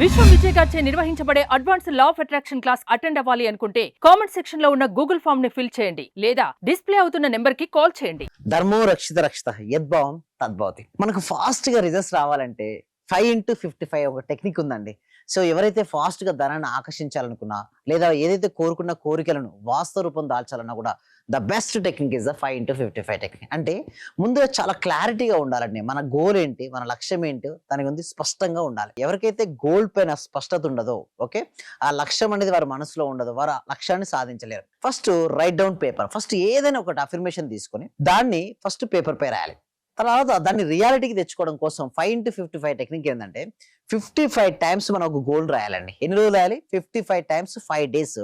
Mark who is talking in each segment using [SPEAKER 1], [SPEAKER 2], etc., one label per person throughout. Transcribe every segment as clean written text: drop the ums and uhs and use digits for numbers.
[SPEAKER 1] విశ్వం విజయ్ గారిచే నిర్వహించబడే advance law of attraction class attend అవ్వాలి అనుకుంటే కామెంట్ సెక్షన్ లో ఉన్న గూగుల్ ఫామ్ ని ఫిల్ చేయండి లేదా డిస్ప్లే అవుతున్న నెంబర్ కి కాల్ చేయండి.
[SPEAKER 2] ధర్మో రక్షిత రక్షిత యద్భావం తద్భవతి. మనకు ఫాస్ట్ గా రిజల్ట్స్ రావాలంటే 5x55 ఒక టెక్నిక్ ఉందండి. సో ఎవరైతే ఫాస్ట్ గా ధనాన్ని ఆకర్షించాలనుకున్నా లేదా ఏదైతే కోరుకున్న కోరికలను వాస్తవ రూపం దాల్చాలన్నా కూడా the best technique is the 5x55 technique. అంటే ముందుగా చాలా క్లారిటీగా ఉండాలండి. మన గోల్ ఏంటి, మన లక్ష్యం ఏంటి, దాని గురించి స్పష్టంగా ఉండాలి. ఎవరికైతే గోల్ పైన స్పష్టత ఉండదో, ఓకే, ఆ లక్ష్యం అనేది వారి మనసులో ఉండదు, వారు ఆ లక్ష్యాన్ని సాధించలేరు. First write down paper, first ఏదైనా ఒకటి అఫర్మేషన్ తీసుకొని దాన్ని ఫస్ట్ పేపర్ పై రాయాలి. తర్వాత దాన్ని రియాలిటీకి తెచ్చుకోవడం కోసం 5x55 టెక్నిక్ ఏంటంటే 55 టైమ్స్ మనం ఒక గోల్ రాయాలండి. ఎన్ని రోజులు రాయాలి? 55 టైమ్స్ 5 డేస్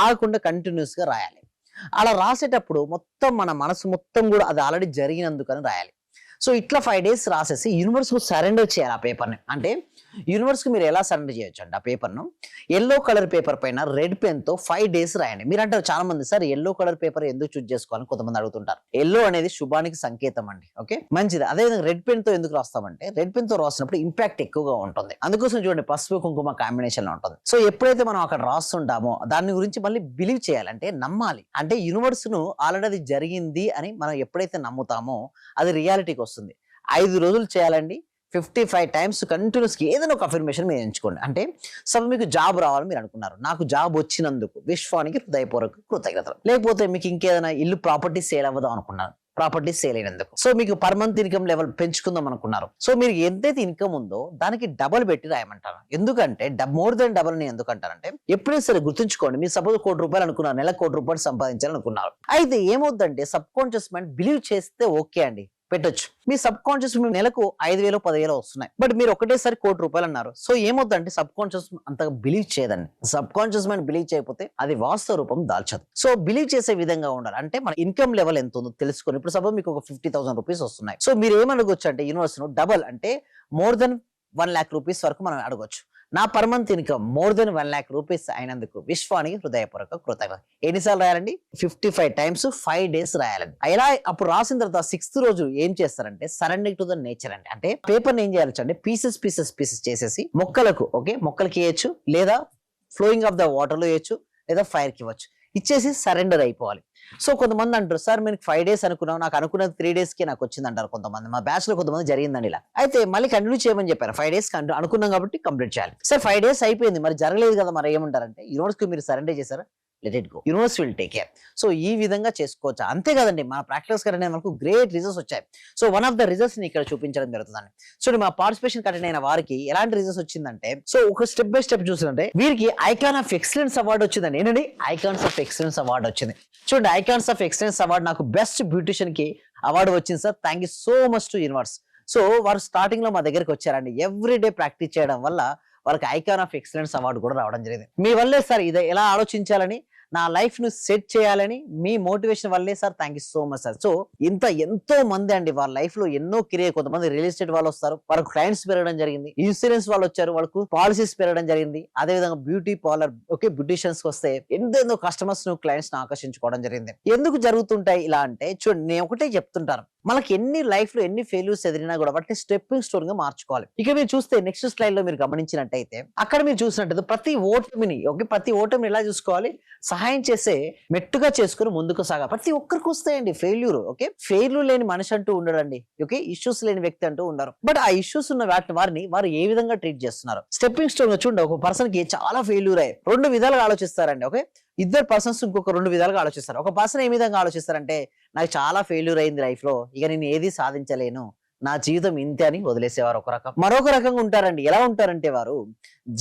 [SPEAKER 2] ఆగకుండా కంటిన్యూస్ గా రాయాలి. అలా రాసేటప్పుడు మొత్తం మన మనసు మొత్తం కూడా అది ఆల్రెడీ జరిగినందుకని రాయాలి. సో ఇట్లా 5 డేస్ రాసేసి యూనివర్స్ కు సరెండర్ చేయాలి ఆ పేపర్ని. అంటే యూనివర్స్ కి మీరు ఎలా సరెండర్ చేయొచ్చు అంటే ఆ పేపర్ను ఎల్లో కలర్ పేపర్ పైన రెడ్ పెన్ తో 5 డేస్ రాయండి. మీరు అంటారు చాలా మంది, సార్ ఎల్లో కలర్ పేపర్ ఎందుకు చూస్ చేసుకోవాలని కొంతమంది అడుగుతుంటారు. ఎల్లో అనేది శుభానికి సంకేతం అండి. ఓకే, మంచిది. అదేవిధంగా రెడ్ పెన్ తో ఎందుకు రాస్తామంటే రెడ్ పెన్ తో రాసినప్పుడు ఇంపాక్ట్ ఎక్కువగా ఉంటుంది. అందుకోసం చూడండి పసుపు కుంకుమ కాంబినేషన్ లో ఉంటుంది. సో ఎప్పుడైతే మనం అక్కడ రాస్తుంటామో దాని గురించి మళ్ళీ బిలీవ్ చేయాలి, అంటే నమ్మాలి. అంటే యూనివర్స్ ను ఆల్రెడీ అది జరిగింది అని మనం ఎప్పుడైతే నమ్ముతామో అది రియాలిటీకి వస్తుంది. 5 రోజులు చేయాలండి. 55 టైమ్స్ కంటిన్యూస్ ఏదైనా ఒక అఫర్మేషన్ మీరు ఎంచుకోండి. అంటే సపోజ్ మీకు జాబ్ రావాలని మీరు అనుకున్నారు, నాకు జాబ్ వచ్చినందుకు విశ్వానికి హృదయపూర్వక కృతజ్ఞతలు. లేకపోతే మీకు ఇంకేదైనా ఇల్లు ప్రాపర్టీ సేల్ అవ్వదాం అనుకున్నారు, ప్రాపర్టీ సేల్ అయినందుకు. సో మీకు పర్ మంత్ ఇన్కమ్ లెవెల్ పెంచుకుందాం అనుకున్నారు. సో మీరు ఎంతైతే ఇన్కమ్ ఉందో దానికి డబల్ పెట్టి రాయమంటారు. ఎందుకంటే మోర్ దెన్ డబల్ ని ఎందుకంటారంటే ఎప్పుడైనా సరే గుర్తుంచుకోండి, మీరు సపోజ్ ₹1,00,00,000 అనుకున్నారు, నెల ₹1,00,00,000 సంపాదించాలనుకున్నారు. అయితే ఏమవుతుందంటే సబ్ కాన్షియస్ మైండ్ బిలీవ్ చేస్తే ఓకే అండి, పెట్టొచ్చు. మీ సబ్ కాన్షియస్ మీ నెలకు 5,000 10,000 వస్తున్నాయి, బట్ మీరు ఒకటేసారి ₹1,00,00,000 అన్నారు. సో ఏమవుతుందంటే సబ్ కాన్షియస్ అంతగా బిలీవ్ చేయదండి. సబ్ కాన్షియస్ మైండ్ బిలీవ్ చేయకపోతే అది వాస్తవ రూపం దాల్చదు. సో బిలీవ్ చేసే విధంగా ఉండాలి. అంటే మన ఇన్కమ్ లెవెల్ ఎంత ఉందో తెలుసుకొని, ఇప్పుడు సపోజ్ మీకు ఒక ₹50,000 వస్తున్నాయి. సో మీరు ఏమనగొచ్చు అంటే యూనివర్స్ ను డబల్ అంటే మోర్ దెన్ ₹1,00,000 వరకు మనం అడగొచ్చు. నా per month income more than ₹1,00,000 అయినందుకు విశ్వానికి హృదయపూర్వక కృతజ్ఞతలు. ఎన్నిసార్లు రాయాలండి? 55 టైమ్స్ 5 డేస్ రాయాలండి. ఇలా అప్పుడు రాసిన తర్వాత 6th రోజు ఏం చేస్తారంటే సరెండర్ టు ద నేచర్ అండి. అంటే పేపర్ ఏం చేయాలి అంటే పీసెస్ చేసేసి మొక్కలకు, ఓకే, మొక్కలకి వేయచ్చు, లేదా ఫ్లోయింగ్ ఆఫ్ ద వాటర్ లో వేయచ్చు, లేదా ఫైర్ కి ఇవ్వచ్చు. ఇచ్చేసి సరెండర్ అయిపోవాలి. సో కొంతమంది అంటారు, సార్ మేము 5 డేస్ అనుకున్నాం, నాకు అనుకున్నది 3 days కి నాకు వచ్చింది అంటారు కొంతమంది. మా బ్యాచ్ లో కొంతమంది జరిగిందండి ఇలా. అయితే మళ్ళీ కంటిన్యూ చేయమని చెప్పారు. 5 డేస్ అనుకున్నాం కాబట్టి కంప్లీట్ చేయాలి. సార్ 5 డేస్ అయిపోయింది, మరి జరగలేదు కదా, మరి ఏమంటారంటే యూనివర్స్ కి మీరు సరెండర్ చేశారా, let it go, universe will take care. So ఈ విధంగా చేసుకోవచ్చు. అంతే కదండి, మన ప్రాక్టీస్ కరెంట్ మనకు గ్రేట్ రిజల్ట్స్ వచ్చాయి. So one of the results ని ఇక్కడ చూపించడం జరుగుతుందండి. సో మా పార్టిసిపేషన్ కంటెంట్ అయిన వారికి ఎలాంటి రిజల్ట్స్ వచ్చిందంటే, సో ఒక స్టెప్ బై స్టెప్ చూసినట్టే వీరికి ఐకాన్ ఆఫ్ ఎక్సలెన్స్ అవార్డు వచ్చిందండి. ఏంటండి? ఐకాన్స్ ఆఫ్ ఎక్సలెన్స్ అవార్డు వచ్చింది. చూడండి, ఐకాన్స్ ఆఫ్ ఎక్సలెన్స్ అవార్డు నాకు బెస్ట్ బ్యూటిషియన్ కి అవార్డు వచ్చింది sir. Thank you so much to universe. So వారు స్టార్టింగ్ లో మా దగ్గరికి వచ్చారండి. ఎవ్రీ డే ప్రాక్టీస్ చేయడం వల్ల వాళ్ళకి ఐకాన్ ఆఫ్ ఎక్సలెన్స్ అవార్డు కూడా రావడం జరిగింది. మీ వల్లే సార్ ఇది ఎలా ఆలోచించాలని, నా లైఫ్ ను సెట్ చేయాలని మీ మోటివేషన్ వల్లే sir. Thank you so much sir. So ఎంతో మంది అండి వాళ్ళ లైఫ్ లో ఎన్నో కెరీర్, కొంతమంది రియల్ ఎస్టేట్ వాళ్ళు వస్తారు, వాళ్ళకు క్లయింట్స్ పెరగడం జరిగింది. ఇన్సూరెన్స్ వాళ్ళు వచ్చారు, వాళ్ళకు పాలసీస్ పెరగడం జరిగింది. అదే విధంగా బ్యూటీ పార్లర్, ఓకే, బ్యూటిషియన్స్ వస్తే ఎంతో కస్టమర్స్ ను, క్లయింట్స్ ను ఆకర్షించుకోవడం జరిగింది. ఎందుకు జరుగుతుంటాయి ఇలా అంటే, చూడండి నేను ఒకటే చెప్తుంటాను, మనకి ఎన్ని లైఫ్ లో ఎన్ని ఫెయిల్యూర్స్ ఎదిరినా కూడా వాటిని స్టెప్పింగ్ స్టోన్ గా మార్చుకోవాలి. ఇక మీరు చూస్తే నెక్స్ట్ స్లైడ్ లో మీరు గమనించినట్టయితే అక్కడ మీరు చూసినట్టయితే ప్రతి ఓటమిని, ఓకే, ప్రతి ఓటమిని ఎలా చూసుకోవాలి, సహాయం చేసే మెట్టుగా చేసుకుని ముందుకు సాగాలి. ప్రతి ఒక్కరికి వస్తాయండి ఫెయిల్యూర్. ఓకే, ఫెయిల్యూర్ లేని మనిషి అంటూ ఉండడండి. ఓకే, ఇష్యూస్ లేని వ్యక్తి అంటూ ఉండరు. బట్ ఆ ఇష్యూస్ ఉన్న వారిని వారు ఏ విధంగా ట్రీట్ చేస్తున్నారు. స్టెప్పింగ్ స్టోన్ గా చూడండి, ఒక పర్సన్ కి చాలా ఫెయిల్యూర్ అయ్యి 2 విధాలుగా ఆలోచిస్తారండి. ఓకే, ఇద్దరు పర్సన్స్ ఇంకొక 2 విధాలుగా ఆలోచిస్తారు. ఒక పర్సన్ ఏ విధంగా ఆలోచిస్తారంటే, నాకు చాలా ఫెయిల్యూర్ అయింది లైఫ్ లో, ఇక నేను ఏది సాధించలేను, నా జీవితం ఇంతే అని వదిలేసేవారు ఒక రకం. మరొక రకంగా ఉంటారండి. ఎలా ఉంటారంటే వారు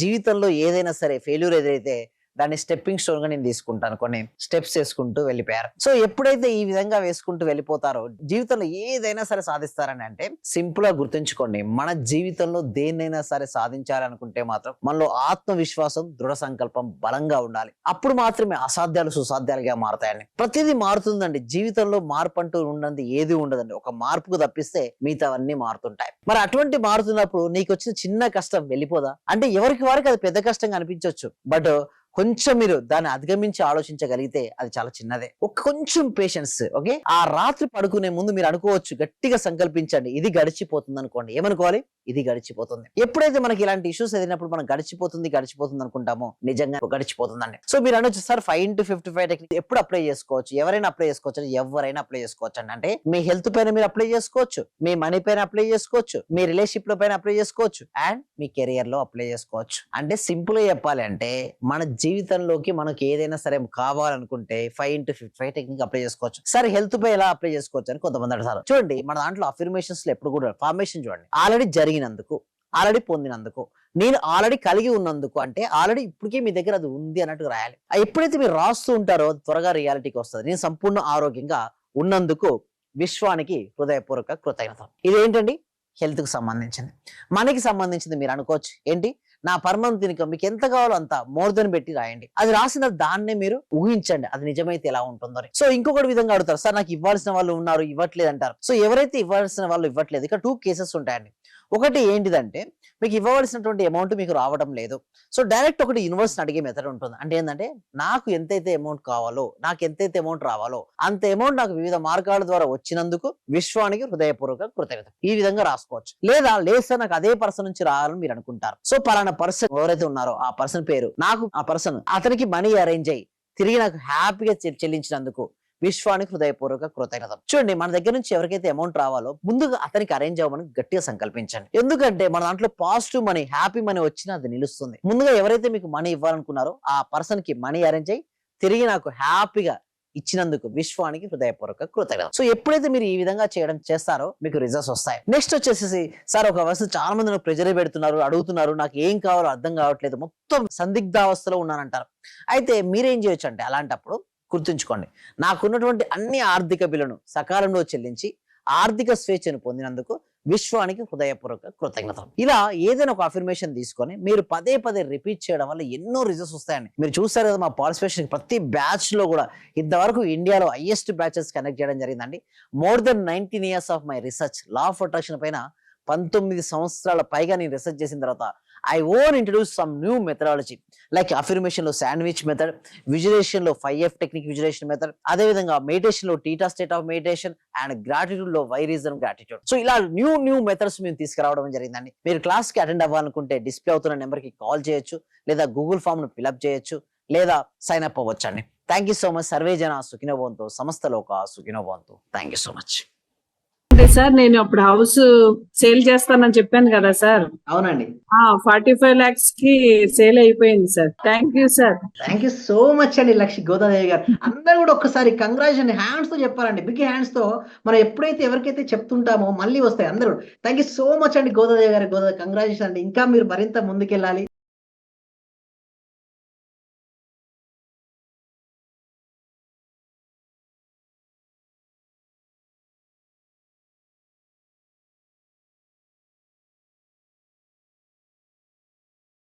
[SPEAKER 2] జీవితంలో ఏదైనా సరే ఫెయిల్యూర్ ఎదురైతే దాన్ని స్టెప్పింగ్ స్టోన్ గా నేను తీసుకుంటాను, కొన్ని స్టెప్స్ వేసుకుంటూ వెళ్ళిపోయారు. సో ఎప్పుడైతే ఈ విధంగా వేసుకుంటూ వెళ్ళిపోతారో జీవితంలో ఏదైనా సరే సాధిస్తారని. అంటే సింపుల్ గా గుర్తుంచుకోండి, మన జీవితంలో దేన్నైనా సరే సాధించాలనుకుంటే మాత్రం మనలో ఆత్మవిశ్వాసం, దృఢ సంకల్పం బలంగా ఉండాలి. అప్పుడు మాత్రమే అసాధ్యాలు సుసాధ్యాలుగా మారతాయండి. ప్రతిదీ మారుతుందండి జీవితంలో. మార్పు అంటూ ఉన్నది ఏది ఉండదండి. ఒక మార్పుకు తప్పిస్తే మిగతావన్నీ మారుతుంటాయి. మరి అటువంటి మారుతున్నప్పుడు నీకు వచ్చిన చిన్న కష్టం వెళ్ళిపోదా అంటే, ఎవరికి వారికి అది పెద్ద కష్టంగా అనిపించవచ్చు, బట్ కొంచెం మీరు దాన్ని అధిగమించి ఆలోచించగలిగితే అది చాలా చిన్నదే. ఒక కొంచెం పేషెన్స్. ఓకే, ఆ రాత్రి పడుకునే ముందు మీరు అనుకోవచ్చు, గట్టిగా సంకల్పించండి, ఇది గడిచిపోతుంది అనుకోండి. ఏమనుకోవాలి? ఇది గడిచిపోతుంది. ఎప్పుడైతే మనకి ఇలాంటి ఇష్యూస్ ఎదిరినప్పుడు మనం గడిచిపోతుంది అనుకుంటామో నిజంగా గడిచిపోతుందండి. సో మీరు అనొచ్చు, సార్ 5x55 టెక్నిక్ ఎప్పుడు అప్లై చేసుకోవచ్చు? ఎవరైనా అప్లై చేసుకోవచ్చు? ఎవరైనా అప్లై చేసుకోవచ్చు అండి. అంటే మీ హెల్త్ పైన మీరు అప్లై చేసుకోవచ్చు, మీ మనీ పైన అప్లై చేసుకోవచ్చు, మీ రిలేషన్షిప్ లో పైన అప్లై చేసుకోవచ్చు, అండ్ మీ కెరియర్ లో అప్లై చేసుకోవచ్చు. అంటే సింపుల్ గా చెప్పాలి అంటే మన జీవితంలోకి మనకి ఏదైనా సరే కావాలనుకుంటే 5x55 టెక్నిక్ అప్లై చేసుకోవచ్చు. సరే హెల్త్ పై ఎలా అప్లై చేసుకోవచ్చు అని కొంతమంది అడుగుతారు. చూడండి, మన దాంట్లో అఫర్మేషన్స్ లో ఎప్పుడు కూడా ఫార్మేషన్ చూడండి, ఆల్రెడీ జరిగినందుకు, ఆల్రెడీ పొందినందుకు, నేను ఆల్రెడీ కలిగి ఉన్నందుకు, అంటే ఆల్రెడీ ఇప్పటికే మీ దగ్గర అది ఉంది అన్నట్టు రాయాలి. ఎప్పుడైతే మీరు రాస్తూ ఉంటారో త్వరగా రియాలిటీకి వస్తుంది. నేను సంపూర్ణ ఆరోగ్యంగా ఉన్నందుకు విశ్వానికి హృదయపూర్వక కృతజ్ఞత. ఇదేంటండి? హెల్త్ కు సంబంధించింది. మనకి సంబంధించింది మీరు అనుకోవచ్చు, ఏంటి? నా పర్మనెంట్ ఇన్కమ్ మీకు ఎంత కావాలో అంత మోర్ దెన్ పెట్టి రాయండి. అది రాసిన దాన్నే మీరు ఊహించండి, అది నిజమైతే ఎలా ఉంటుందో. సో ఇంకొకటి విధంగా అడుగుతారు, సార్ నాకు ఇవ్వాల్సిన వాళ్ళు ఉన్నారు ఇవ్వట్లేదు అంటారు. సో ఎవరైతే ఇవ్వాల్సిన వాళ్ళు ఇవ్వట్లేదు, ఇక్కడ 2 కేసెస్ ఉంటాయండి. ఒకటి ఏంటిదంటే మీకు ఇవ్వవలసినటువంటి అమౌంట్ మీకు రావడం లేదు. సో డైరెక్ట్ ఒకటి యూనివర్స్ అడిగే మెథడ్ ఉంటుంది. అంటే ఏంటంటే నాకు ఎంతైతే అమౌంట్ కావాలో, నాకు ఎంతైతే అమౌంట్ రావాలో అంత అమౌంట్ నాకు వివిధ మార్గాల ద్వారా వచ్చినందుకు విశ్వానికి హృదయపూర్వక కృతజ్ఞత. ఈ విధంగా రాసుకోవచ్చు. లేదా లేదు సార్ నాకు అదే పర్సన్ నుంచి రావాలని మీరు అనుకుంటారు. సో పలానా పర్సన్ ఎవరైతే ఉన్నారో ఆ పర్సన్ పేరు, నాకు ఆ పర్సన్ అతనికి మనీ అరేంజ్ అయ్యి తిరిగి నాకు హ్యాపీగా చెల్లించినందుకు విశ్వానికి హృదయపూర్వక కృతజ్ఞత. చూడండి, మన దగ్గర నుంచి ఎవరికైతే అమౌంట్ రావాలో ముందుగా అతనికి అరేంజ్ అవ్వమని గట్టిగా సంకల్పించండి. ఎందుకంటే మన దాంట్లో పాజిటివ్ మనీ, హ్యాపీ మనీ వచ్చినా అది నిలుస్తుంది. ముందుగా ఎవరైతే మీకు మనీ ఇవ్వాలనుకున్నారో ఆ పర్సన్ కి మనీ అరేంజ్ అయ్యి తిరిగి నాకు హ్యాపీగా ఇచ్చినందుకు విశ్వానికి హృదయపూర్వక కృతజ్ఞత. సో ఎప్పుడైతే మీరు ఈ విధంగా చేస్తారో మీకు రిజల్ట్స్ వస్తాయి. నెక్స్ట్ వచ్చేసి, సార్ ఒక వస్తు చాలా మంది నాకు ప్రెజర్ పెడుతున్నారు, అడుగుతున్నారు, నాకు ఏం కావాలో అర్థం కావట్లేదు, మొత్తం సందిగ్ధావస్థలో ఉన్నానంటారు. అయితే మీరేం చేయొచ్చు అంటే అలాంటప్పుడు గుర్తుంచుకోండి, నాకున్నటువంటి అన్ని ఆర్థిక బిల్లును సకాలంలో చెల్లించి ఆర్థిక స్వేచ్ఛను పొందినందుకు విశ్వానికి హృదయపూర్వక కృతజ్ఞత. ఇలా ఏదైనా ఒక అఫర్మేషన్ తీసుకొని మీరు పదే పదే రిపీట్ చేయడం వల్ల ఎన్నో రిజల్ట్స్ వస్తాయండి. మీరు చూస్తారు కదా, మా పార్టిసిపేషన్ ప్రతి బ్యాచ్ లో కూడా ఇంతవరకు ఇండియాలో హైయెస్ట్ బ్యాచెస్ కనెక్ట్ చేయడం జరిగిందండి. More than 19 years of my research law of attraction పైన 19 సంవత్సరాల పైగా నేను రీసెర్చ్ చేసిన తర్వాత I won't introduce some new methodology like affirmation లో శాండ్విచ్ మెథడ్, విజువలైజేషన్ లో 5F టెక్నిక్ విజువలైజేషన్ మెథడ్, అదే విధంగా మెడిటేషన్ లో theta state of meditation and gratitude లో వై రీజన్ గ్రాటిట్యూడ్. సో ఇలా న్యూ మెథడ్స్ మేము తీసుకురావడం జరిగిందండి. మీరు క్లాస్ కి అటెండ్ అవ్వాలనుకుంటే డిస్ప్లే అవుతున్న నెంబర్ కి కాల్ చేయొచ్చు, లేదా గూగుల్ ఫామ్ ను ఫిల్అప్ చేయొచ్చు, లేదా సైన్ అప్ అవ్వచ్చు అండి. Thank you so much. Survey జన సుఖినో భవంతు, సమస్త లోకా సుఖినో భవంతు. Thank you so much.
[SPEAKER 3] అంటే సార్ నేను అప్పుడు హౌస్ సేల్ చేస్తానని చెప్పాను కదా సార్.
[SPEAKER 2] అవునండి,
[SPEAKER 3] 45 lakhs కి సేల్ అయిపోయింది sir. Thank you sir.
[SPEAKER 2] Thank you so much అండి లక్ష్మి గోదాదేవి గారు. అందరూ కూడా ఒక్కసారి కంగ్రాచులేషన్ హ్యాండ్స్ తో చెప్పాలండి, బిగ్ హ్యాండ్స్ తో. మనం ఎప్పుడైతే ఎవరికైతే చెప్తుంటామో మళ్ళీ వస్తాయి అందరూ. థ్యాంక్ యూ సో మచ్ అండి గోదాదేవి గారు. కంగ్రాచులేషన్ అండి. ఇంకా మీరు మరింత ముందుకెళ్ళాలి.